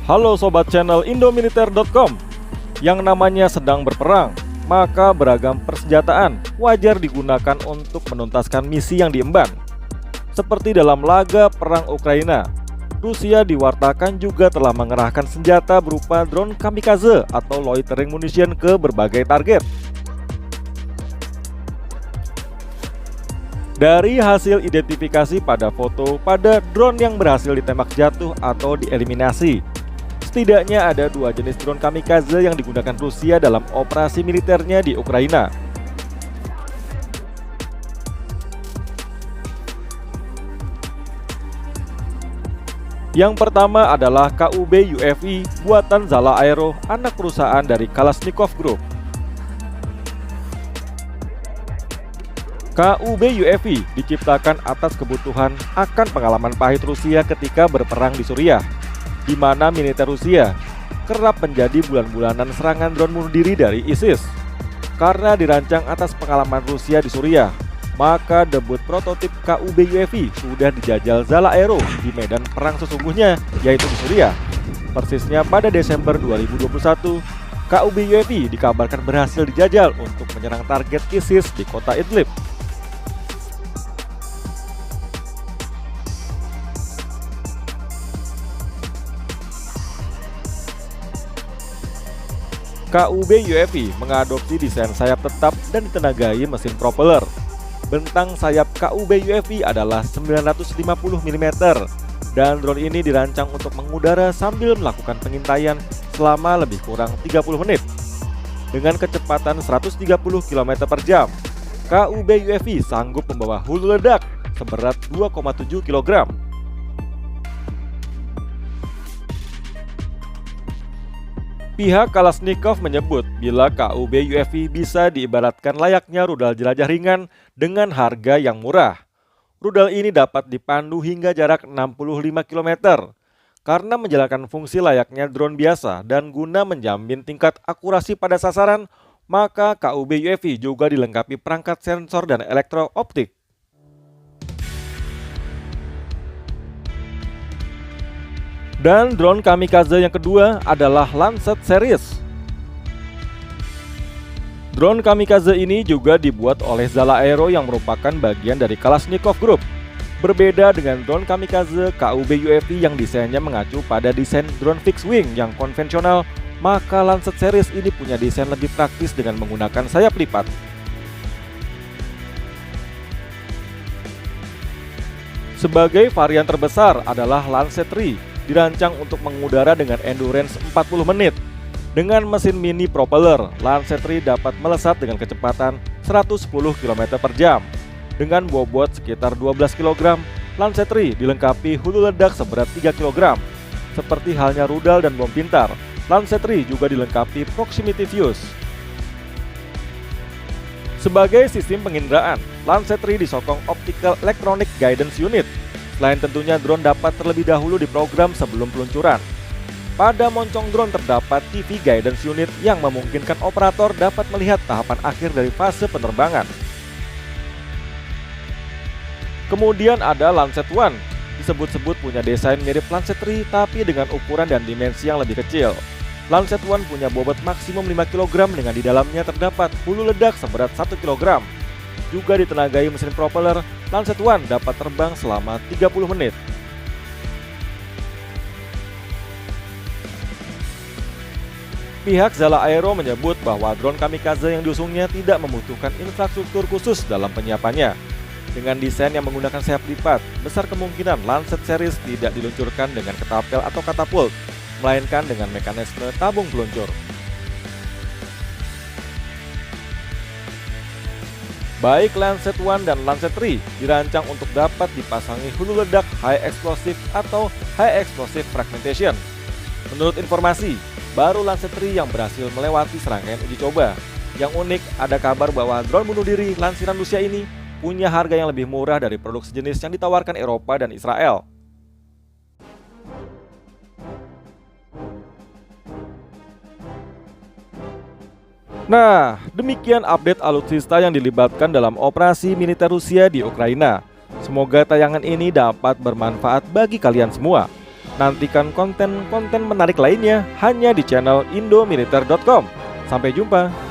Halo sobat channel Indomiliter.com. Yang namanya sedang berperang, maka beragam persenjataan wajar digunakan untuk menuntaskan misi yang diemban. Seperti dalam laga perang Ukraina, Rusia diwartakan juga telah mengerahkan senjata berupa drone kamikaze atau loitering munition ke berbagai target. Dari hasil identifikasi pada foto pada drone yang berhasil ditembak jatuh atau dieliminasi, setidaknya ada 2 jenis drone kamikaze yang digunakan Rusia dalam operasi militernya di Ukraina. Yang pertama adalah KUB UAV buatan Zala Aero, anak perusahaan dari Kalashnikov Group. KUB UAV diciptakan atas kebutuhan akan pengalaman pahit Rusia ketika berperang di Suriah, di mana militer Rusia kerap menjadi bulan-bulanan serangan drone bunuh diri dari ISIS. Karena dirancang atas pengalaman Rusia di Suriah, maka debut prototip KUB UAV sudah dijajal Zala Aero di medan perang sesungguhnya, yaitu di Suriah. Persisnya pada Desember 2021, KUB UAV dikabarkan berhasil dijajal untuk menyerang target ISIS di kota Idlib. KUB UAV mengadopsi desain sayap tetap dan ditenagai mesin propeller. Bentang sayap KUB UAV adalah 950 mm dan drone ini dirancang untuk mengudara sambil melakukan pengintaian selama lebih kurang 30 menit. Dengan kecepatan 130 km per jam, KUB UAV sanggup membawa hulu ledak seberat 2,7 kg. Pihak Kalashnikov menyebut bila KUB UAV bisa diibaratkan layaknya rudal jelajah ringan dengan harga yang murah. Rudal ini dapat dipandu hingga jarak 65 km. Karena menjalankan fungsi layaknya drone biasa dan guna menjamin tingkat akurasi pada sasaran, maka KUB UAV juga dilengkapi perangkat sensor dan elektro-optik. Dan drone kamikaze yang kedua adalah Lancet Series. Drone kamikaze ini juga dibuat oleh Zala Aero yang merupakan bagian dari Kalashnikov Group. Berbeda dengan drone kamikaze KUB UAV yang desainnya mengacu pada desain drone fixed wing yang konvensional, maka Lancet Series ini punya desain lebih praktis dengan menggunakan sayap lipat. Sebagai varian terbesar adalah Lancet 3, dirancang untuk mengudara dengan endurance 40 menit. Dengan mesin mini propeller, Lancet 3 dapat melesat dengan kecepatan 110 km per jam. Dengan bobot sekitar 12 kg, Lancet 3 dilengkapi hulu ledak seberat 3 kg. Seperti halnya rudal dan bom pintar, Lancet 3 juga dilengkapi proximity fuse. Sebagai sistem penginderaan, Lancet 3 disokong Optical Electronic Guidance Unit. Selain tentunya drone dapat terlebih dahulu diprogram sebelum peluncuran. Pada moncong drone terdapat TV Guidance Unit yang memungkinkan operator dapat melihat tahapan akhir dari fase penerbangan. Kemudian ada Lancet One, disebut-sebut punya desain mirip Lancet 3 tapi dengan ukuran dan dimensi yang lebih kecil. Lancet One punya bobot maksimum 5 kg dengan di dalamnya terdapat hulu ledak seberat 1 kg. Juga ditenagai mesin propeller, Lancet One dapat terbang selama 30 menit. Pihak Zala Aero menyebut bahwa drone kamikaze yang diusungnya tidak membutuhkan infrastruktur khusus dalam penyiapannya. Dengan desain yang menggunakan sayap lipat, besar kemungkinan Lancet Series tidak diluncurkan dengan ketapel atau katapult, melainkan dengan mekanisme tabung peluncur. Baik Lancet One dan Lancet 3 dirancang untuk dapat dipasangi hulu ledak high explosive atau high explosive fragmentation. Menurut informasi, baru Lancet 3 yang berhasil melewati serangkaian uji coba. Yang unik, ada kabar bahwa drone bunuh diri lansiran Rusia ini punya harga yang lebih murah dari produk sejenis yang ditawarkan Eropa dan Israel. Nah, demikian update alutsista yang dilibatkan dalam operasi militer Rusia di Ukraina. Semoga tayangan ini dapat bermanfaat bagi kalian semua. Nantikan konten-konten menarik lainnya hanya di channel indomiliter.com. Sampai jumpa.